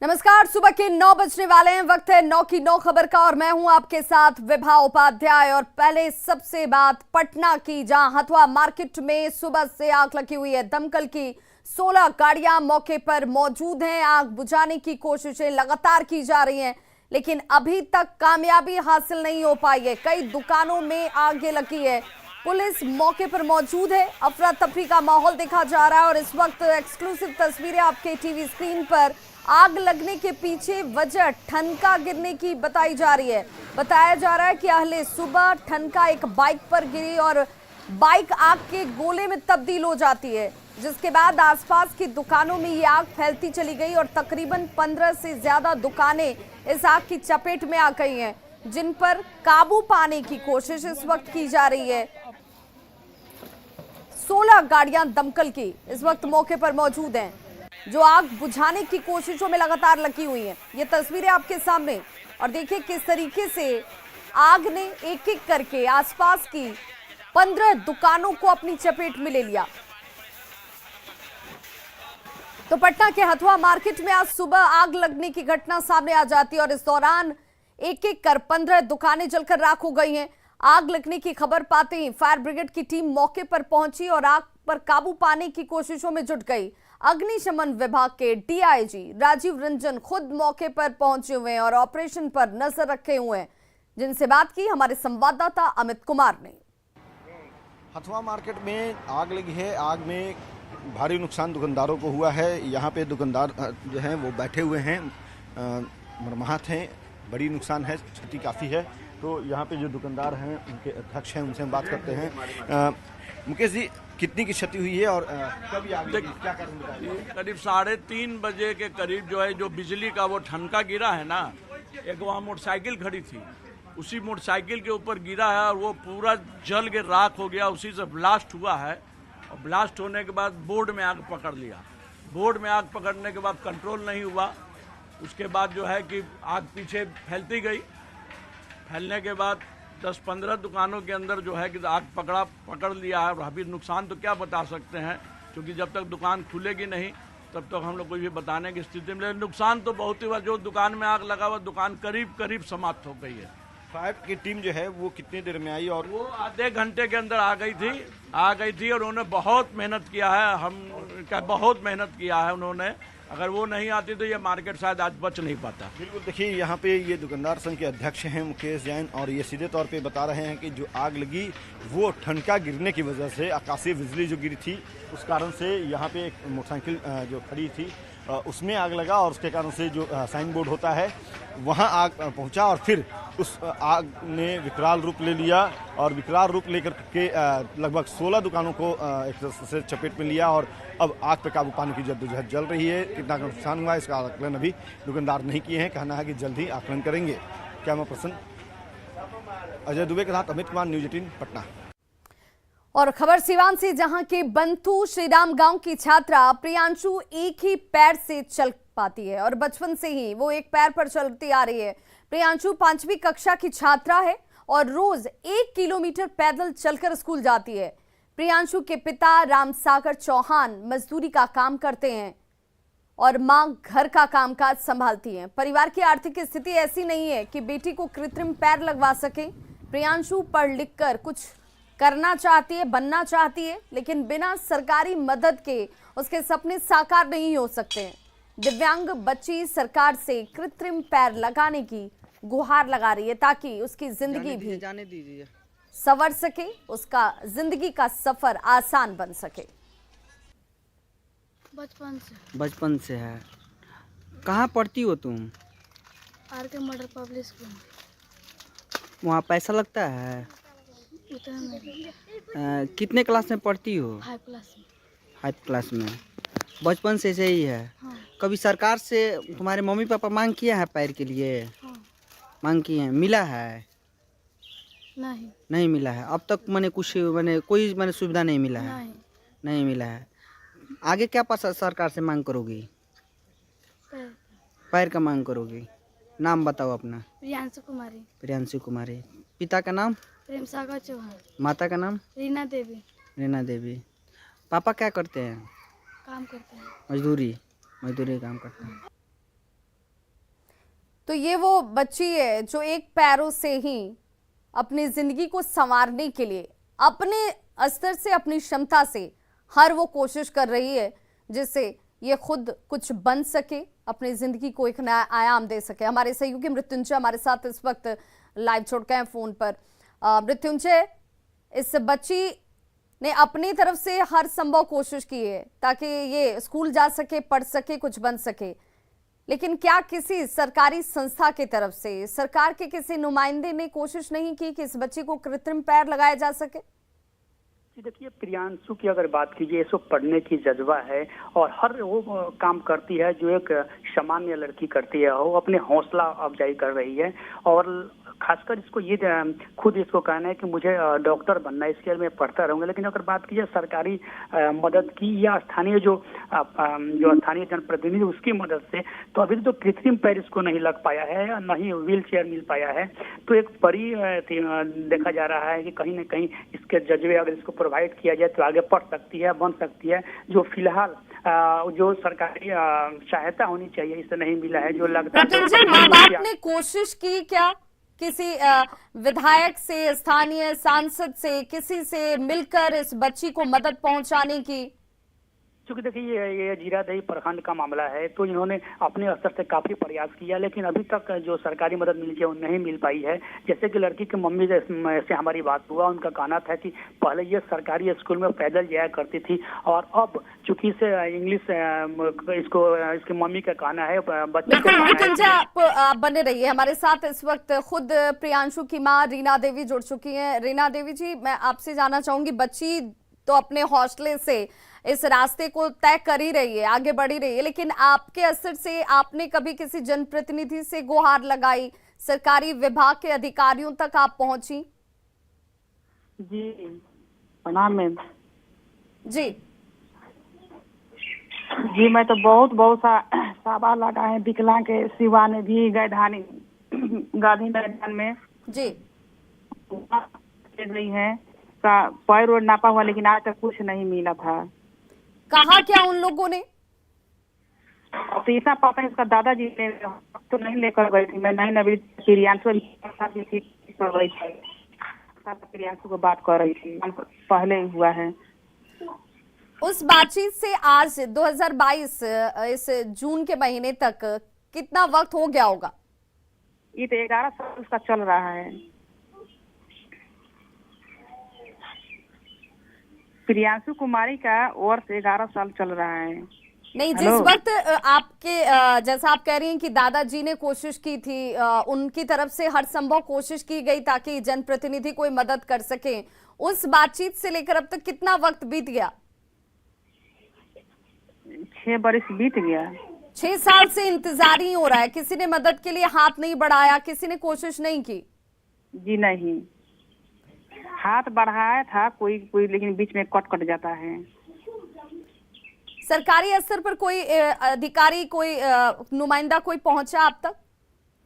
नमस्कार, सुबह के 9 बजने वाले हैं। वक्त है 9 की 9 खबर का और मैं हूं आपके साथ विभा उपाध्याय। और पहले सबसे बात पटना की, जहां हथुआ मार्केट में सुबह से आग लगी हुई है। दमकल की 16 गाड़ियां मौके पर मौजूद हैं। आग बुझाने की कोशिशें लगातार की जा रही हैं, लेकिन अभी तक कामयाबी हासिल नहीं हो पाई है। कई दुकानों में आग लगी है। पुलिस मौके पर मौजूद है। अफरा तफरी का माहौल देखा जा रहा है और इस वक्त एक्सक्लूसिव तस्वीरें आपके टीवी स्क्रीन पर। आग लगने के पीछे वजह ठनका गिरने की बताई जा रही है। बताया जा रहा है कि अहले सुबह ठनका एक बाइक पर गिरी और बाइक आग के गोले में तब्दील हो जाती है, जिसके बाद आसपास की दुकानों में ये आग फैलती चली गई और तकरीबन 15 से ज्यादा दुकानें इस आग की चपेट में आ गई हैं, जिन पर काबू पाने की कोशिश इस वक्त की जा रही है। 16 गाड़ियां दमकल की इस वक्त मौके पर मौजूद हैं, जो आग बुझाने की कोशिशों में लगातार लगी हुई हैं। ये तस्वीरें आपके सामने, और देखिए किस तरीके से आग ने एक एक करके आसपास की 15 दुकानों को अपनी चपेट में ले लिया। तो पटना के हथुआ मार्केट में आज सुबह आग लगने की घटना सामने आ जाती है और इस दौरान एक एक कर 15 दुकानें जलकर राख हो गई हैं। आग लगने की खबर पाते ही फायर ब्रिगेड की टीम मौके पर पहुंची और आग पर काबू पाने की कोशिशों में जुट गई। अग्निशमन विभाग के डीआईजी राजीव रंजन खुद मौके पर पहुंचे हुए हैं और ऑपरेशन पर नजर रखे हुए हैं, जिनसे बात की हमारे संवाददाता अमित कुमार ने। हथुआ मार्केट में आग लगी है। आग में भारी नुकसान दुकानदारों को हुआ है। यहाँ पे दुकानदार जो हैं वो बैठे हुए हैं, मरम्मत हैं, बड़ी नुकसान है, क्षति काफ़ी है। तो यहाँ पे जो दुकानदार हैं उनके अध्यक्ष हैं, उनसे हम बात करते हैं। मुकेश जी, कितनी की क्षति हुई है और कब आग लगी, क्या कारण बताइए? करीब 3:30 बजे के करीब जो है, जो बिजली का वो ठनका गिरा है ना, एक वहाँ मोटरसाइकिल खड़ी थी, उसी मोटरसाइकिल के ऊपर गिरा है और वो पूरा जल के राख हो गया। उसी से ब्लास्ट हुआ है और ब्लास्ट होने के बाद बोर्ड में आग पकड़ लिया। बोर्ड में आग पकड़ने के बाद कंट्रोल नहीं हुआ। उसके बाद जो है कि आग पीछे फैलती गई। फैलने के बाद 10-15 दुकानों के अंदर जो है कि आग पकड़ लिया है। और अभी नुकसान तो क्या बता सकते हैं, क्योंकि जब तक दुकान खुलेगी नहीं तब तक हम लोग कोई भी बताने की स्थिति में। नुकसान तो बहुत ही हुआ। जो दुकान में आग लगा हुआ दुकान करीब समाप्त हो गई है। फायर की टीम जो है वो कितनी देर में आई? और वो आधे घंटे के अंदर आ गई थी और उन्होंने बहुत मेहनत किया है। बहुत मेहनत किया है उन्होंने। अगर वो नहीं आती तो ये मार्केट शायद आज बच नहीं पाता। बिल्कुल, देखिए यहाँ पे ये दुकानदार संघ के अध्यक्ष हैं मुकेश जैन, और ये सीधे तौर पे बता रहे हैं कि जो आग लगी वो ठनका गिरने की वजह से, आकाशीय बिजली जो गिरी थी उस कारण से यहाँ पे एक मोटरसाइकिल जो खड़ी थी उसमें आग लगा और उसके कारण से जो साइन बोर्ड होता है वहाँ आग पहुँचा और फिर उस आग ने विकराल रूप ले लिया और विकराल रूप लेकर के लगभग 16 दुकानों को एक तरह से चपेट में लिया और अब आग पे काबू पाने की जद्दोजहद चल रही है। कितना नुकसान हुआ इसका आकलन अभी दुकानदार नहीं किए हैं, कहना है कि जल्द ही आकलन करेंगे। कैमरा पर्सन अजय दुबे के साथ अमित कुमार, न्यूज़ 18 पटना। और खबर सिवान से, जहां के बंतु श्रीराम गांव की छात्रा प्रियांशु एक ही पैर से चल पाती है और बचपन से ही वो एक पैर पर चलती आ रही है। प्रियांशु 5वीं कक्षा की छात्रा है और रोज 1 किलोमीटर पैदल चलकर स्कूल जाती है। प्रियांशु के पिता रामसागर चौहान मजदूरी का काम करते हैं और मां घर का कामकाज संभालती हैं। परिवार की आर्थिक स्थिति ऐसी नहीं है कि बेटी को कृत्रिम पैर लगवा सके। प्रियांशु पढ़ लिख कर कुछ करना चाहती है, बनना चाहती है, लेकिन बिना सरकारी मदद के उसके सपने साकार नहीं हो सकते हैं। दिव्यांग बच्ची सरकार से कृत्रिम पैर लगाने की गुहार लगा रही है ताकि उसकी जिंदगी भी संवर सके, उसका जिंदगी का सफर आसान बन सके। बचपन से है। कहाँ पढ़ती हो तुम? आर.के. Model public school. वहाँ पैसा लगता है? उतना नहीं। कितने क्लास में पढ़ती हो? 5 क्लास में। 5 क्लास में। बचपन से ऐसे ही है? हाँ। कभी सरकार से तुम्हारे मम्मी पापा मांग किया है पैर के लिए? हाँ। मांग किए हैं, मिला है? नहीं मिला है अब तक। मैंने कुछ कोई सुविधा नहीं मिला है? नहीं मिला है। आगे क्या सरकार से मांग करोगी? पैर का मांग करोगी। नाम बताओ अपना। प्रियांशु कुमारी। पिता का नाम? प्रेमसागर चौहान। माता का नाम? रीना देवी। पापा क्या करते हैं? काम करते हैं। मजदूरी काम करते हैं। तो ये वो बच्ची है जो एक पैरों से ही अपनी जिंदगी को संवारने के लिए अपने स्तर से, अपनी क्षमता से हर वो कोशिश कर रही है जिससे ये खुद कुछ बन सके, अपनी जिंदगी को एक नया आयाम दे सके। हमारे सहयोगी मृत्युंजय हमारे साथ इस वक्त लाइव जुड़ गए हैं फोन पर। मृत्युंजय, इस बच्ची ने अपनी तरफ से हर संभव कोशिश की है ताकि ये स्कूल जा सके, पढ़ सके, कुछ बन सके, लेकिन क्या किसी सरकारी संस्था की तरफ से, सरकार के किसी नुमाइंदे ने कोशिश नहीं की कि इस बच्ची को कृत्रिम पैर लगाया जा सके? जी देखिए, प्रियांशु की अगर बात कीजिए, इसको पढ़ने की जज्बा है और हर वो काम करती है जो एक सामान्य लड़की करती है। वो अपने हौसला अफजाई कर रही है और खासकर इसको ये खुद इसको कहना है कि मुझे डॉक्टर बनना है, इसके लिए मैं पढ़ता रहूंगा। लेकिन अगर बात की जाए सरकारी मदद की या स्थानीय जो स्थानीय जनप्रतिनिधि उसकी मदद से, तो अभी तो कृत्रिम पैर इसको नहीं लग पाया है, न ही व्हील चेयर मिल पाया है। तो एक बड़ी देखा जा रहा है कि कहीं न कहीं इसके जज्बे अगर इसको प्रोवाइड किया जाए तो आगे पढ़ सकती है, बन सकती है। जो फिलहाल जो सरकारी सहायता होनी चाहिए इसे नहीं मिला है। जो लगता है माँ बाप ने कोशिश की क्या किसी विधायक से, स्थानीय सांसद से, किसी से मिलकर इस बच्ची को मदद पहुंचाने की? क्योंकि देखिए ये जीरादेई प्रखंड का मामला है, तो इन्होंने अपने स्तर से काफी प्रयास किया, लेकिन अभी तक जो सरकारी मदद मिलनी चाहिए वो नहीं मिल पाई है। जैसे कि लड़की की मम्मी से हमारी बात हुआ, उनका कहना था कि पहले ये सरकारी स्कूल में पैदल जाया करती थी और अब चूंकि से इंग्लिश इसकी मम्मी का कहना है, बच्चे आप बने रहिए हमारे साथ। इस वक्त खुद प्रियांशु की माँ रीना देवी जुड़ चुकी हैं। रीना देवी जी, मैं आपसे जानना चाहूंगी, बच्ची तो अपने हौसले से इस रास्ते को तय कर ही रही है, आगे बढ़ ही रही है, लेकिन आपके असर से आपने कभी किसी जनप्रतिनिधि से गुहार लगाई, सरकारी विभाग के अधिकारियों तक आप पहुंची? जी प्रणाम मैम। जी जी, मैं तो बहुत साबा लगा है विकलांग के सिवा ने भी गांधी मैदान में जी गई है का पैर और नापा हुआ, लेकिन आज तक कुछ नहीं मिला था। कहा क्या उन लोगों ने? तो ऐसा पता है, इसका दादाजी ने तो नहीं लेकर गई थी, मैं नहीं नबी प्रियांशु कर रही थी, प्रियांशु को बात कर रही थी, पहले हुआ है। उस बातचीत से आज 2022 इस जून के महीने तक कितना वक्त हो गया होगा? ये तो 11 साल उसका चल रहा है। प्रियांशु कुमारी का वर्ष 11 साल चल रहा है। नहीं, जिस वक्त आपके जैसा आप कह रही हैं कि दादाजी ने कोशिश की थी, उनकी तरफ से हर संभव कोशिश की गई ताकि जनप्रतिनिधि कोई मदद कर सके, उस बातचीत से लेकर अब तक कितना वक्त बीत गया? 6 बरस बीत गया। 6 साल से इंतजार ही हो रहा है, किसी ने मदद के लिए हाथ नहीं बढ़ाया, किसी ने कोशिश नहीं की? जी नहीं, हाथ बढ़ाया था कोई, लेकिन बीच में कट जाता है। सरकारी स्तर पर कोई अधिकारी, कोई नुमाइंदा कोई पहुंचा आप तक?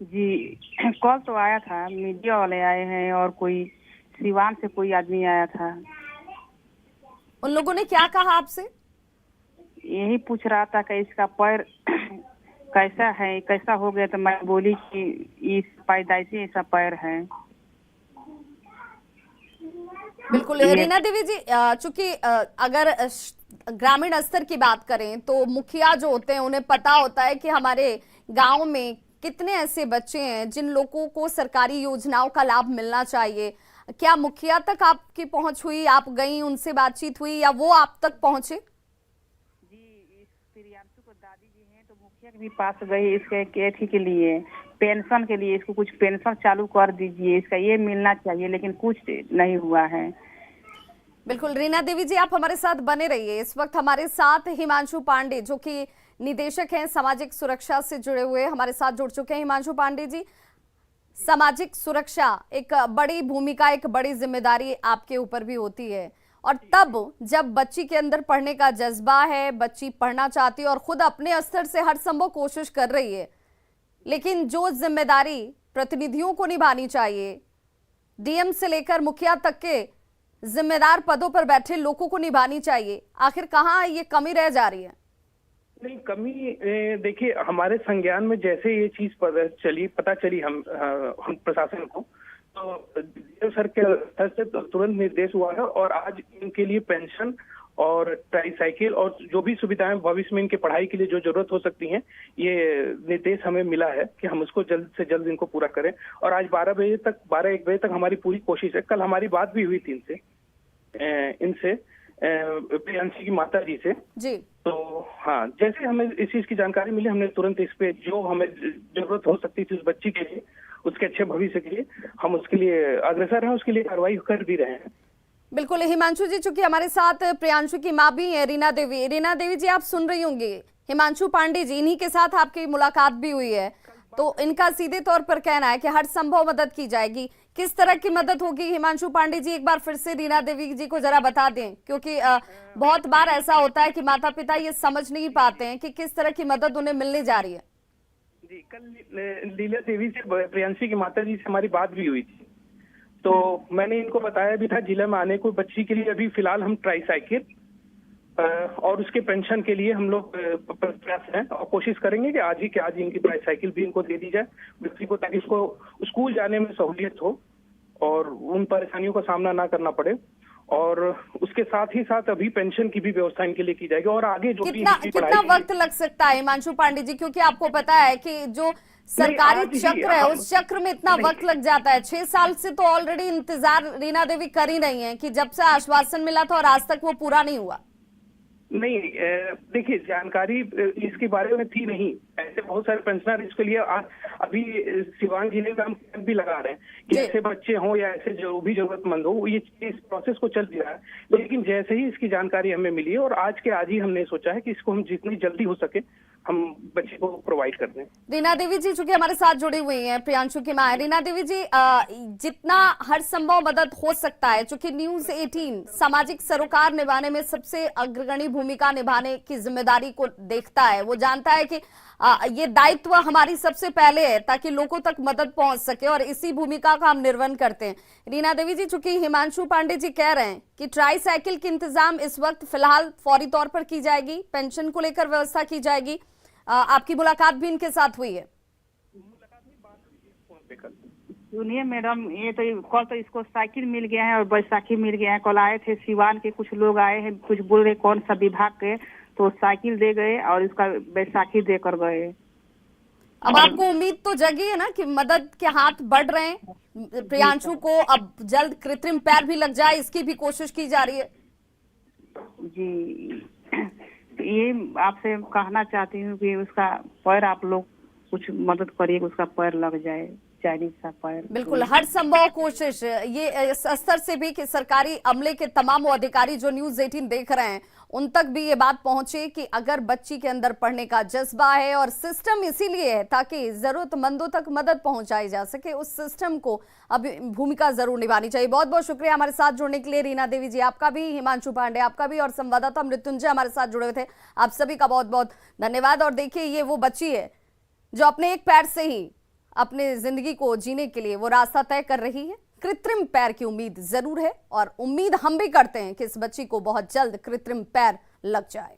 जी कल तो आया था, मीडिया वाले आए हैं और कोई सिवान से कोई आदमी आया था। उन लोगों ने क्या कहा आपसे? यही पूछ रहा था कि इसका पैर कैसा है, कैसा हो गया, तो मैं बोली कि इस पैदाइशी ऐसा पैर है। बिल्कुल रीना देवी जी, चूंकि अगर ग्रामीण स्तर की बात करें तो मुखिया जो होते हैं उन्हें पता होता है कि हमारे गांव में कितने ऐसे बच्चे हैं जिन लोगों को सरकारी योजनाओं का लाभ मिलना चाहिए। क्या मुखिया तक आपकी पहुंच हुई, आप गई, उनसे बातचीत हुई या वो आप तक पहुंचे? जी, इस प्रियांशु को दादी जी हैं तो मुखिया के भी पास गई, इसके एथी के लिए, पेंशन के लिए, इसको कुछ पेंशन चालू कर दीजिए, इसका ये मिलना चाहिए, लेकिन कुछ नहीं हुआ है। बिल्कुल रीना देवी जी, आप हमारे साथ बने रहिए। इस वक्त हमारे साथ हिमांशु पांडे जो कि निदेशक हैं सामाजिक सुरक्षा से जुड़े हुए, हमारे साथ जुड़ चुके हैं। हिमांशु पांडे जी, सामाजिक सुरक्षा एक बड़ी भूमिका, एक बड़ी जिम्मेदारी आपके ऊपर भी होती है, और तब जब बच्ची के अंदर पढ़ने का जज्बा है, बच्ची पढ़ना चाहती है और खुद अपने स्तर से हर संभव कोशिश कर रही है, लेकिन जो जिम्मेदारी प्रतिनिधियों को निभानी चाहिए, डीएम से लेकर मुखिया तक के जिम्मेदार पदों पर बैठे लोगों को निभानी चाहिए, आखिर कहाँ ये कमी रह जा रही है? नहीं कमी देखिए हमारे संज्ञान में जैसे ये चीज पता चली हम प्रशासन को, तो सर के स्तर से तुरंत निर्देश हुआ है और आज इनके लिए पेंशन और ट्राईसाइकिल और जो भी सुविधाएं भविष्य में इनके पढ़ाई के लिए जो जरूरत हो सकती हैं, ये निर्देश हमें मिला है कि हम उसको जल्द से जल्द इनको पूरा करें। और आज 12-1 बजे तक हमारी पूरी कोशिश है। कल हमारी बात भी हुई थी इनसे प्रियांशी की माता जी से जी। तो हाँ, जैसे हमें इस चीज की जानकारी मिली हमने तुरंत इस पे जो हमें जरूरत हो सकती थी उस बच्ची के लिए, उसके अच्छे भविष्य के लिए, हम उसके लिए अग्रसर हैं, उसके लिए कार्रवाई कर भी रहे हैं। बिल्कुल। हिमांशु जी, चूंकि हमारे साथ प्रियांशु की माँ भी है रीना देवी। रीना देवी जी, आप सुन रही होंगी, हिमांशु पांडे जी, इन्हीं के साथ आपकी मुलाकात भी हुई है, तो इनका सीधे तौर पर कहना है कि हर संभव मदद की जाएगी। किस तरह की मदद होगी हिमांशु पांडे जी, एक बार फिर से रीना देवी जी को जरा बता दें, क्योंकि बहुत बार ऐसा होता है कि माता पिता ये समझ नहीं पाते हैं कि किस तरह की मदद उन्हें मिलने जा रही है। जी, कल लीला देवी से प्रियांशी की माता जी से हमारी बात भी हुई थी, तो मैंने इनको बताया भी था जिले में आने को बच्ची के लिए अभी फिलहाल हम ट्राईसाइकिल और उसके पेंशन के लिए हम लोग प्रयास हैं और कोशिश करेंगे कि आज ही के आज इनकी ट्राईसाइकिल भी इनको दे दी जाए बच्ची को, ताकि इसको स्कूल जाने में सहूलियत हो और उन परेशानियों का सामना ना करना पड़े। और उसके साथ ही साथ अभी पेंशन की भी व्यवस्था इनके लिए की जाएगी और आगे जो कितना वक्त लग सकता है हिमांशु पांडे जी, क्योंकि आपको पता है कि जो सरकारी चक्र है उस चक्र में इतना वक्त लग जाता है। 6 साल से तो ऑलरेडी इंतजार रीना देवी कर ही रही हैं कि जब से आश्वासन मिला था और आज तक वो पूरा नहीं हुआ। नहीं, देखिए जानकारी इसके बारे में थी नहीं, ऐसे बहुत सारे पेंशनर इसके लिए अभी सिवान जिले में हम कैंप भी लगा रहे हैं कि ऐसे बच्चे हों या ऐसे जो भी जरूरतमंद हो, ये इस प्रोसेस को चल रहा है। लेकिन जैसे ही इसकी जानकारी हमें मिली है और आज के आज ही हमने सोचा है कि इसको हम जितनी जल्दी हो सके हम बच्चे को प्रोवाइड कर दें। रीना देवी जी चूंकि हमारे साथ जुड़ी हुई हैं, प्रियांशु की मां। रीना देवी जी, जितना हर संभव मदद हो सकता है, चूंकि न्यूज़ 18 सामाजिक सरोकार निभाने में सबसे अग्रगणी भूमिका निभाने की जिम्मेदारी को देखता है, वो जानता है कि ये दायित्व हमारी सबसे पहले है ताकि लोगों तक मदद पहुंच सके और इसी भूमिका का हम निर्वहन करते हैं। रीना देवी जी, चूंकि हिमांशु पांडे जी कह रहे हैं कि ट्राईसाइकिल के इंतजाम इस वक्त फिलहाल फौरी तौर पर की जाएगी, पेंशन को लेकर व्यवस्था की जाएगी, आपकी मुलाकात भी इनके साथ हुई है। सुनिए मैडम, ये तो कल तो इसको साइकिल मिल गया है और बैसाखी मिल गया है। कल आए थे सिवान के कुछ लोग आए हैं, कुछ बोल रहे कौन सा विभाग के, तो साइकिल दे गए और इसका बैसाखी देकर गए। अब आपको उम्मीद तो जगी है ना कि मदद के हाथ बढ़ रहे हैं, प्रियांशु को अब जल्द कृत्रिम पैर भी लग जाए इसकी भी कोशिश की जा रही है। जी, ये आपसे कहना चाहती हूँ कि उसका पैर आप लोग कुछ मदद करिए, उसका पैर लग जाए, चाइनीज सा पैर। बिल्कुल, हर संभव कोशिश ये इस स्तर से भी कि सरकारी अमले के तमाम अधिकारी जो न्यूज़ 18 देख रहे हैं उन तक भी ये बात पहुंचे कि अगर बच्ची के अंदर पढ़ने का जज्बा है और सिस्टम इसीलिए है ताकि जरूरतमंदों तक मदद पहुंचाई जा सके, उस सिस्टम को अब भूमिका जरूर निभानी चाहिए। बहुत बहुत शुक्रिया हमारे साथ जुड़ने के लिए रीना देवी जी, आपका भी, हिमांशु पांडे आपका भी, और संवाददाता मृत्युंजय हमारे साथ जुड़े हुए थे, आप सभी का बहुत बहुत धन्यवाद। और देखिए, ये वो बच्ची है जो अपने एक पैर से ही अपने जिंदगी को जीने के लिए वो रास्ता तय कर रही है। कृत्रिम पैर की उम्मीद जरूर है और उम्मीद हम भी करते हैं कि इस बच्ची को बहुत जल्द कृत्रिम पैर लग जाए।